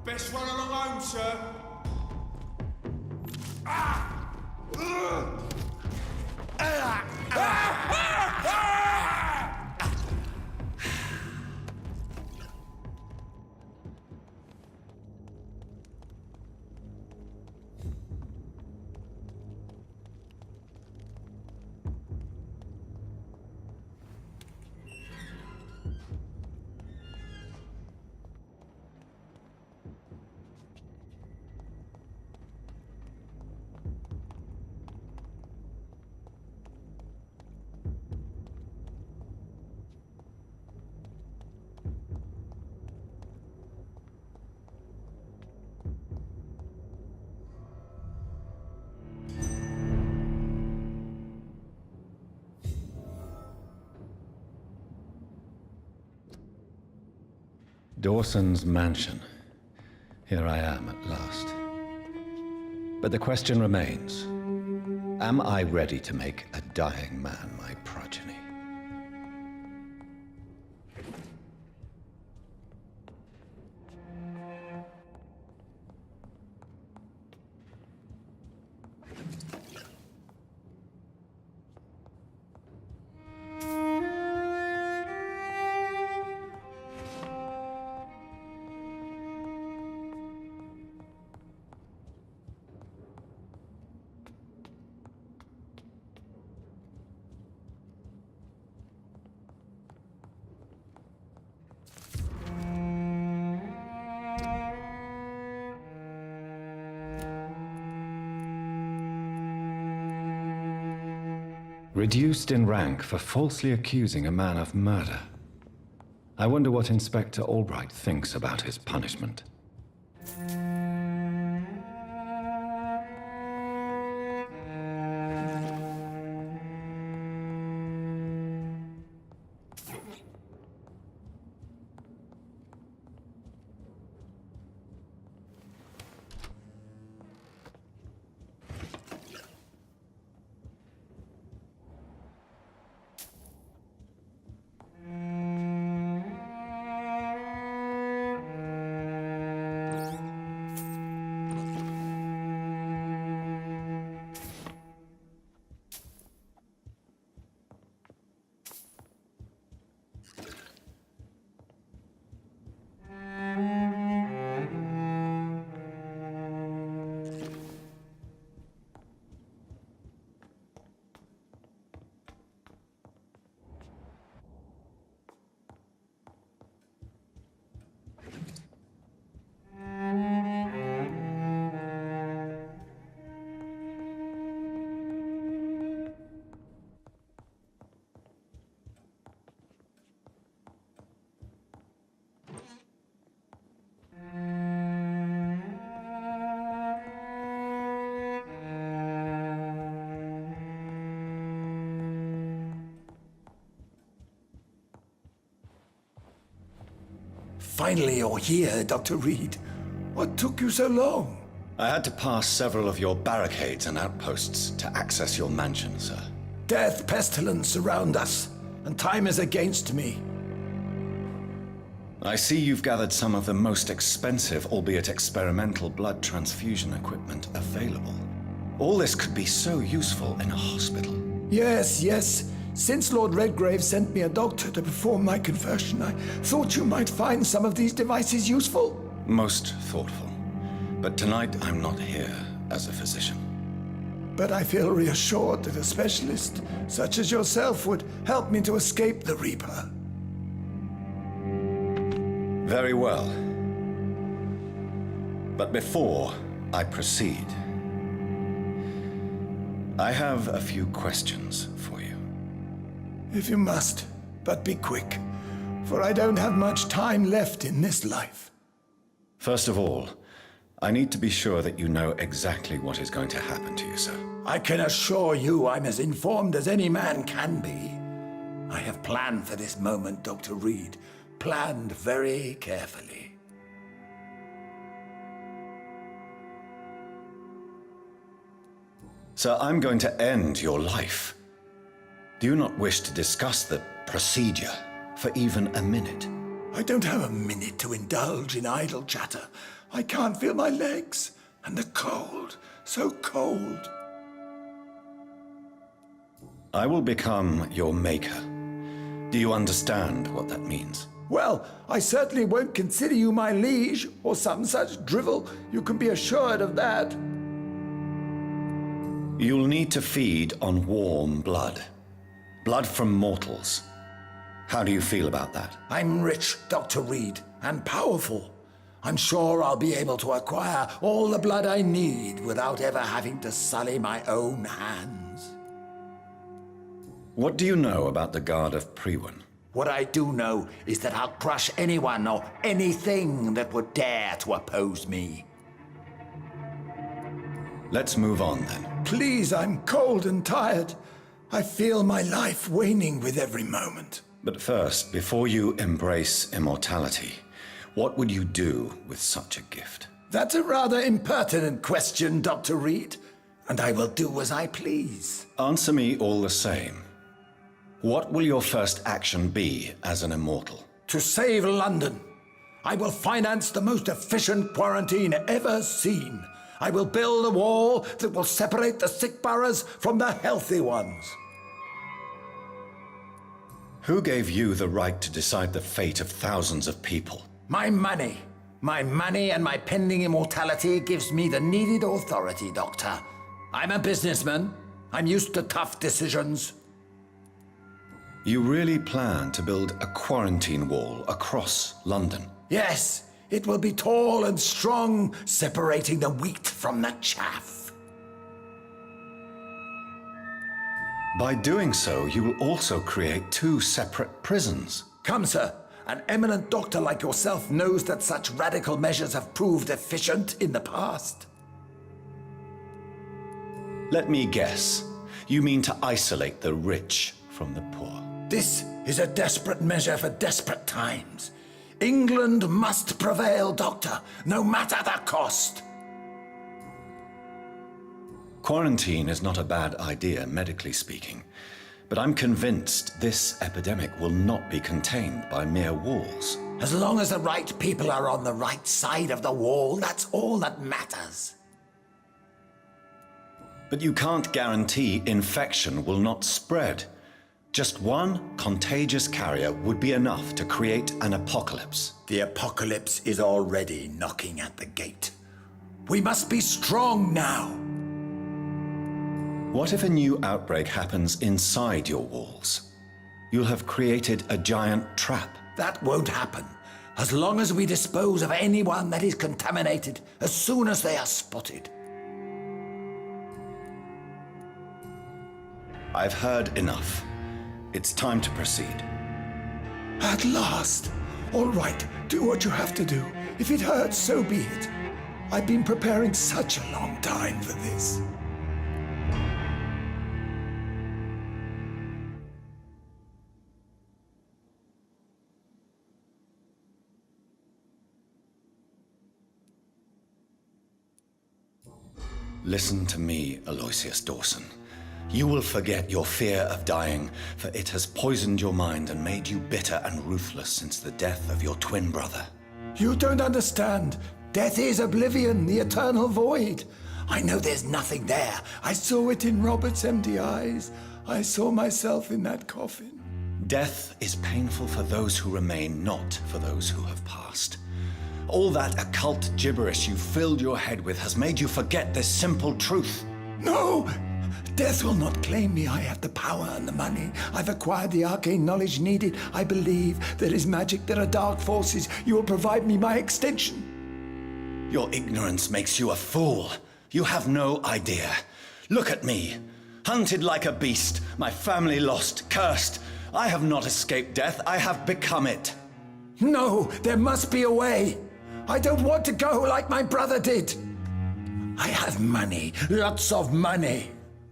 Best run along home, sir. Dawson's mansion. Here I am at last. But the question remains, am I ready to make a dying man my progeny? Reduced in rank for falsely accusing a man of murder. I wonder what Inspector Albright thinks about his punishment. Finally, you're here, Dr. Reid. What took you so long? I had to pass several of your barricades and outposts to access your mansion, sir. Death, pestilence surround us, and time is against me. I see you've gathered some of the most expensive, albeit experimental, blood transfusion equipment available. All this could be so useful in a hospital. Yes. Since Lord Redgrave sent me a doctor to perform my conversion, I thought you might find some of these devices useful. Most thoughtful. But tonight I'm not here as a physician. But I feel reassured that a specialist such as yourself would help me to escape the Reaper. Very well. But before I proceed, I have a few questions for you. If you must, but be quick, for I don't have much time left in this life. First of all, I need to be sure that you know exactly what is going to happen to you, sir. I can assure you I'm as informed as any man can be. I have planned for this moment, Dr. Reid. Planned very carefully. Sir, I'm going to end your life. Do you not wish to discuss the procedure for even a minute? I don't have a minute to indulge in idle chatter. I can't feel my legs. And the cold, so cold. I will become your maker. Do you understand what that means? Well, I certainly won't consider you my liege, or some such drivel. You can be assured of that. You'll need to feed on warm blood. Blood from mortals. How do you feel about that? I'm rich, Dr. Reid, and powerful. I'm sure I'll be able to acquire all the blood I need without ever having to sully my own hands. What do you know about the Guard of Priwen? What I do know is that I'll crush anyone or anything that would dare to oppose me. Let's move on then. Please, I'm cold and tired. I feel my life waning with every moment. But first, before you embrace immortality, what would you do with such a gift? That's a rather impertinent question, Dr. Reid, and I will do as I please. Answer me all the same. What will your first action be as an immortal? To save London, I will finance the most efficient quarantine ever seen. I will build a wall that will separate the sick boroughs from the healthy ones. Who gave you the right to decide the fate of thousands of people? My money. My money and my pending immortality gives me the needed authority, Doctor. I'm a businessman. I'm used to tough decisions. You really plan to build a quarantine wall across London? Yes, it will be tall and strong, separating the wheat from the chaff. By doing so, you will also create 2 separate prisons. Come, sir. An eminent doctor like yourself knows that such radical measures have proved efficient in the past. Let me guess. You mean to isolate the rich from the poor? This is a desperate measure for desperate times. England must prevail, Doctor, no matter the cost. Quarantine is not a bad idea, medically speaking. But I'm convinced this epidemic will not be contained by mere walls. As long as the right people are on the right side of the wall, that's all that matters. But you can't guarantee infection will not spread. Just one contagious carrier would be enough to create an apocalypse. The apocalypse is already knocking at the gate. We must be strong now. What if a new outbreak happens inside your walls? You'll have created a giant trap. That won't happen. As long as we dispose of anyone that is contaminated as soon as they are spotted. I've heard enough. It's time to proceed. At last! All right, do what you have to do. If it hurts, so be it. I've been preparing such a long time for this. Listen to me, Aloysius Dawson. You will forget your fear of dying, for it has poisoned your mind and made you bitter and ruthless since the death of your twin brother. You don't understand. Death is oblivion, the eternal void. I know there's nothing there. I saw it in Robert's empty eyes. I saw myself in that coffin. Death is painful for those who remain, not for those who have passed. All that occult gibberish you filled your head with has made you forget this simple truth. No! Death will not claim me. I have the power and the money. I've acquired the arcane knowledge needed. I believe there is magic, there are dark forces. You will provide me my extension. Your ignorance makes you a fool. You have no idea. Look at me. Hunted like a beast, my family lost, cursed. I have not escaped death, I have become it. No, there must be a way. I don't want to go like my brother did. I have money, lots of money.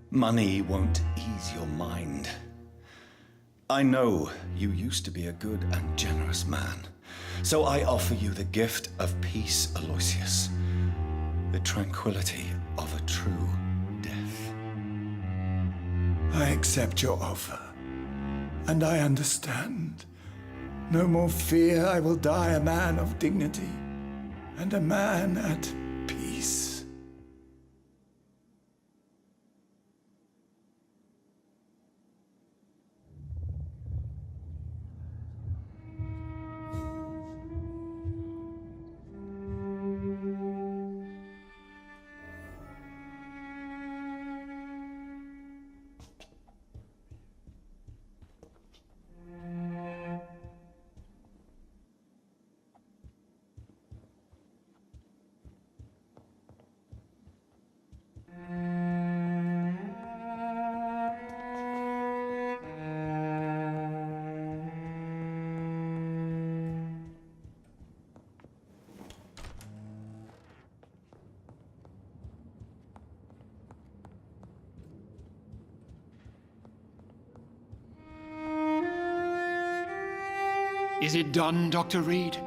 Money won't ease your mind. I know you used to be a good and generous man, so I offer you the gift of peace, Aloysius. The tranquility of a true death. I accept your offer, and I understand. No more fear, I will die a man of dignity. and a man at peace. Is it done, Dr. Reid?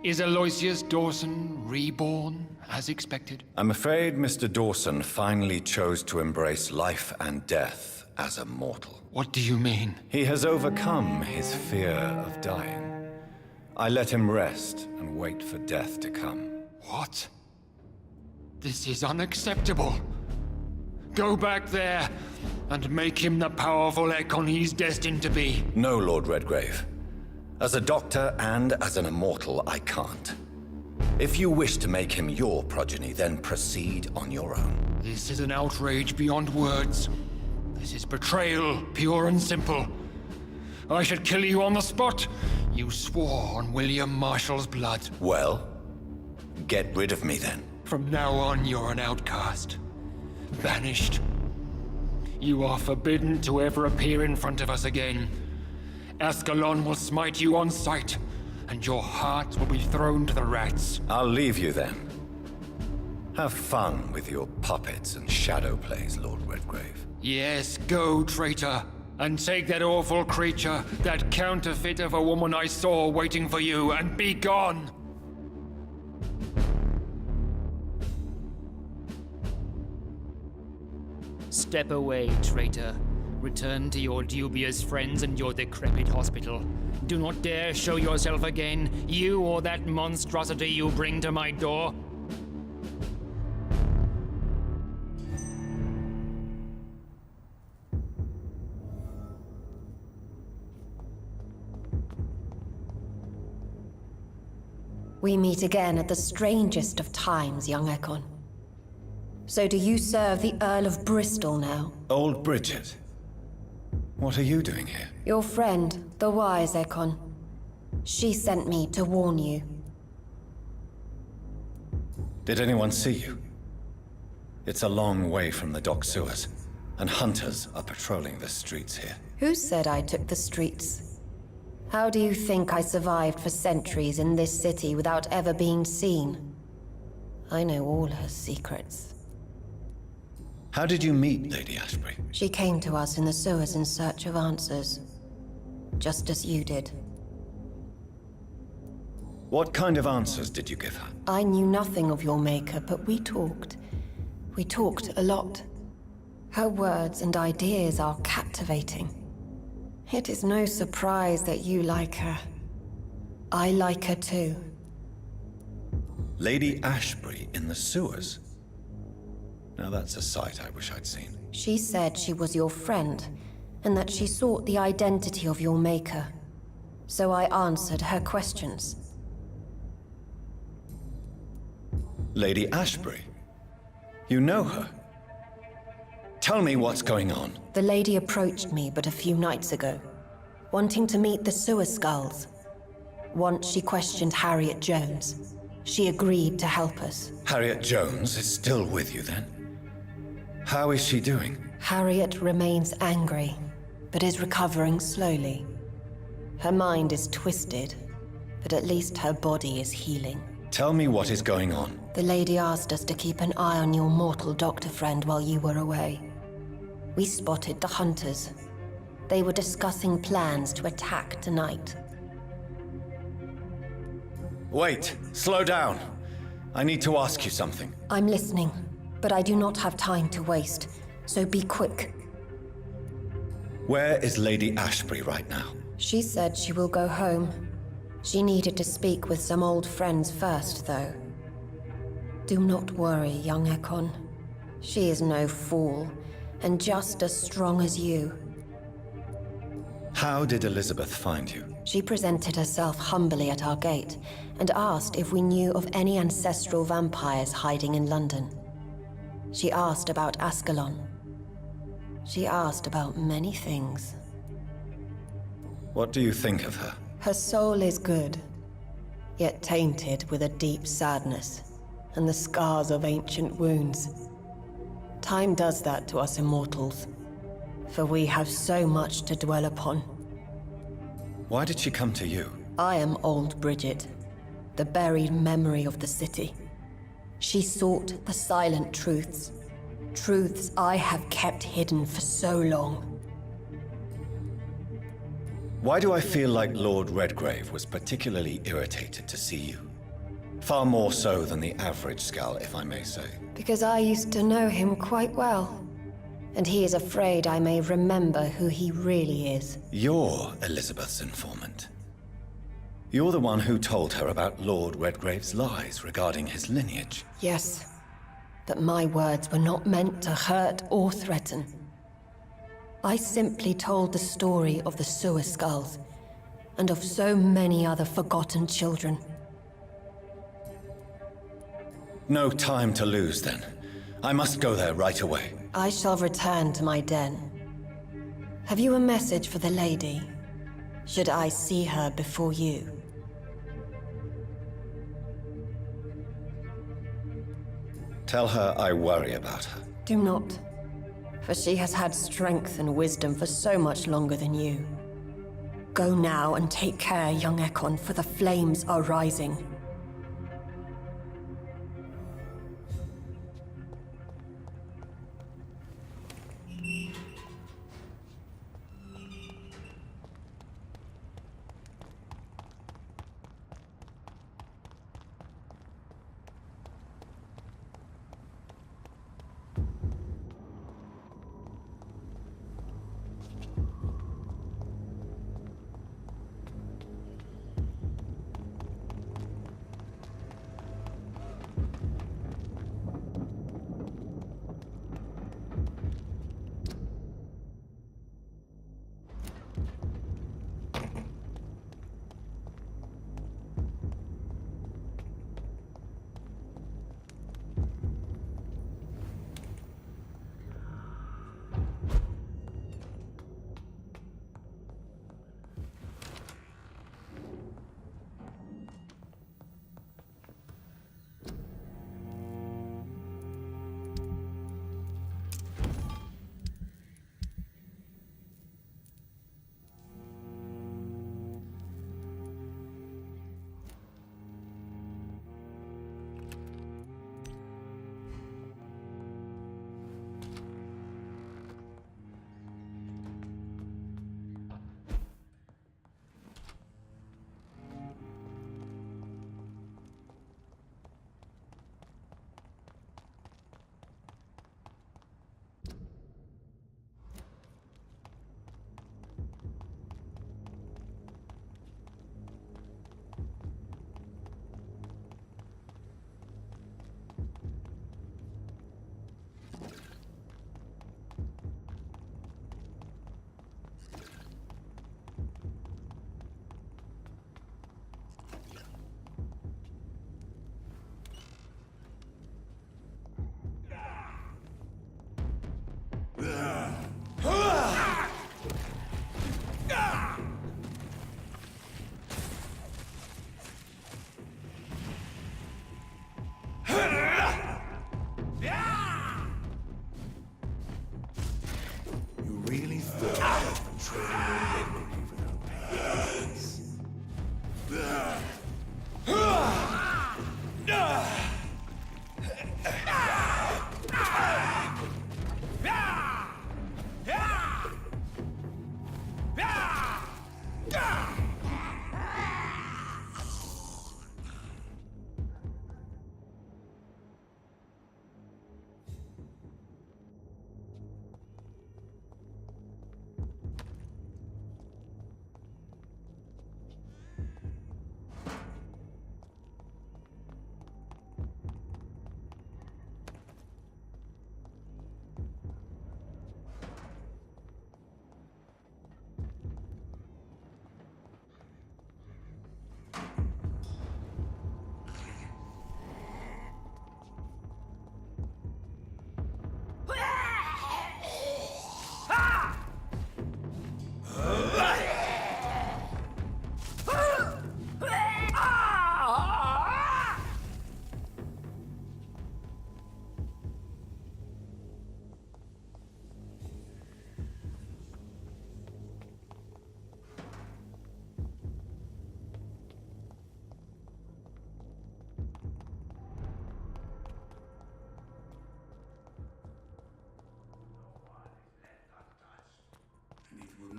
Is Aloysius Dawson reborn, as expected? I'm afraid Mr. Dawson finally chose to embrace life and death as a mortal. What do you mean? He has overcome his fear of dying. I let him rest and wait for death to come. What? This is unacceptable. Go back there and make him the powerful Ekon he's destined to be. No, Lord Redgrave. As a doctor and as an immortal, I can't. If you wish to make him your progeny, then proceed on your own. This is an outrage beyond words. This is betrayal, pure and simple. I should kill you on the spot. You swore on William Marshall's blood. Well, get rid of me then. From now on, you're an outcast. Banished. You are forbidden to ever appear in front of us again. Ascalon will smite you on sight, and your heart will be thrown to the rats. I'll leave you then. Have fun with your puppets and shadow plays, Lord Redgrave. Yes, go, traitor, and take that awful creature, that counterfeit of a woman I saw waiting for you, and be gone! Step away, traitor. Return to your dubious friends and your decrepit hospital. Do not dare show yourself again, you or that monstrosity you bring to my door. We meet again at the strangest of times, young Ekon. So do you serve the Earl of Bristol now? Old Bridget. What are you doing here? Your friend, the wise Ekon. She sent me to warn you. Did anyone see you? It's a long way from the dock sewers, and hunters are patrolling the streets here. Who said I took the streets? How do you think I survived for centuries in this city without ever being seen? I know all her secrets. How did you meet Lady Ashbury? She came to us in the sewers in search of answers. Just as you did. What kind of answers did you give her? I knew nothing of your maker, but we talked. We talked a lot. Her words and ideas are captivating. It is no surprise that you like her. I like her too. Lady Ashbury in the sewers? Now that's a sight I wish I'd seen. She said she was your friend, and that she sought the identity of your maker. So I answered her questions. Lady Ashbury? You know her? Tell me what's going on. The lady approached me but a few nights ago, wanting to meet the sewer skulls. Once she questioned Harriet Jones. She agreed to help us. Harriet Jones is still with you then? How is she doing? Harriet remains angry, but is recovering slowly. Her mind is twisted, but at least her body is healing. Tell me what is going on. The lady asked us to keep an eye on your mortal doctor friend while you were away. We spotted the hunters. They were discussing plans to attack tonight. Wait, slow down. I need to ask you something. I'm listening, but I do not have time to waste, so be quick. Where is Lady Ashbury right now? She said she will go home. She needed to speak with some old friends first, though. Do not worry, young Ekon. She is no fool, and just as strong as you. How did Elizabeth find you? She presented herself humbly at our gate, and asked if we knew of any ancestral vampires hiding in London. She asked about Ascalon. She asked about many things. What do you think of her? Her soul is good, yet tainted with a deep sadness, and the scars of ancient wounds. Time does that to us immortals, for we have so much to dwell upon. Why did she come to you? I am old Bridget, the buried memory of the city. She sought the silent truths, truths I have kept hidden for so long. Why do I feel like Lord Redgrave was particularly irritated to see you? Far more so than the average Skull, if I may say. Because I used to know him quite well, and he is afraid I may remember who he really is. You're Elizabeth's informant. You're the one who told her about Lord Redgrave's lies regarding his lineage. Yes, but my words were not meant to hurt or threaten. I simply told the story of the sewer skulls, and of so many other forgotten children. No time to lose, then. I must go there right away. I shall return to my den. Have you a message for the lady? Should I see her before you? Tell her I worry about her. Do not, for she has had strength and wisdom for so much longer than you. Go now and take care, young Ekon, for the flames are rising.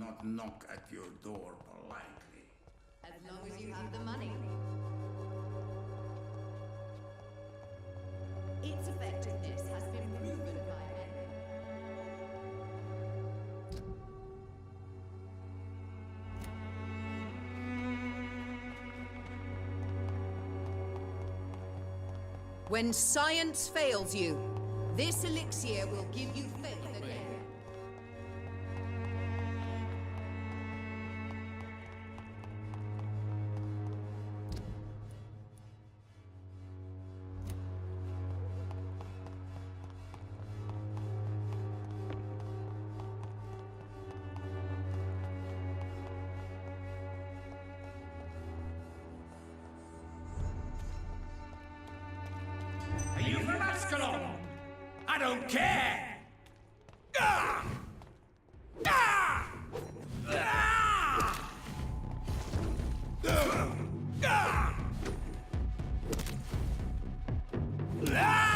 not knock at your door politely. As long as you have the money. Its effectiveness has been proven by many. When science fails you, this elixir will give you faith again. Are you from Ascalon? I don't care! Ah! Ah! Ah! Ah!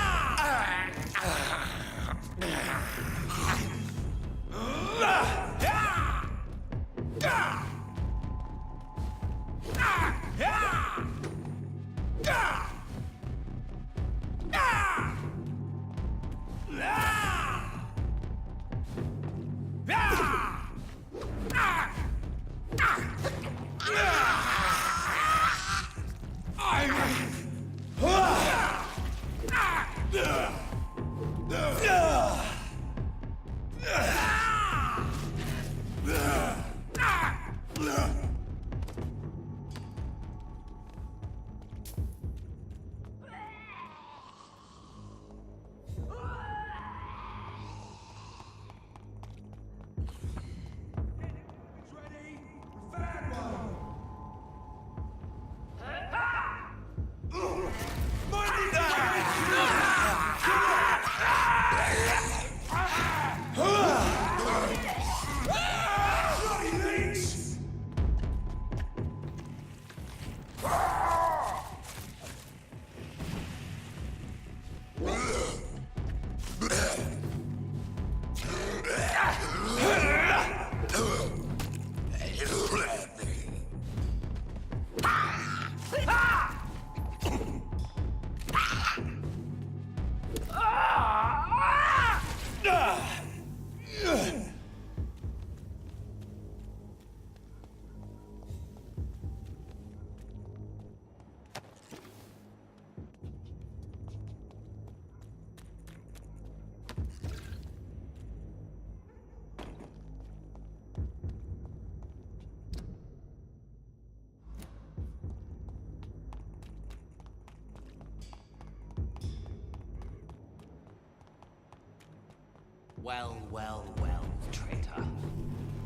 Well, well, well, traitor.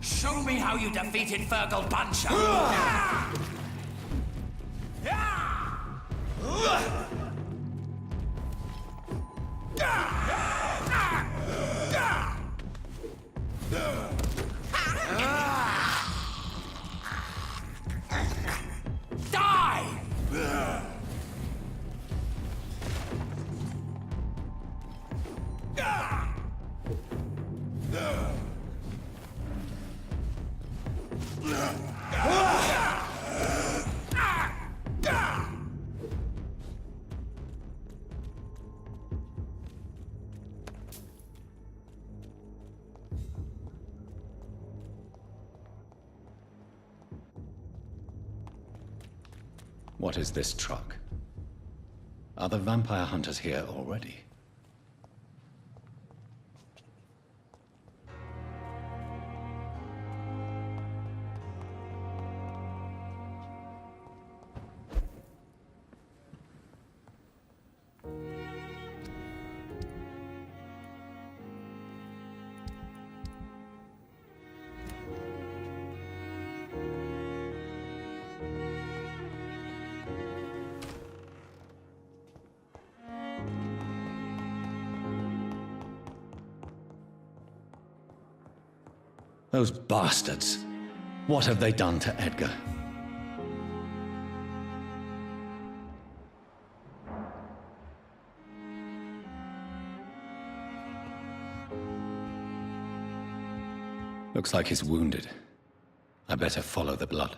Show me how you defeated Fergal Buncher! What is this truck? Are the vampire hunters here already? Those bastards! What have they done to Edgar? Looks like he's wounded. I better follow the blood.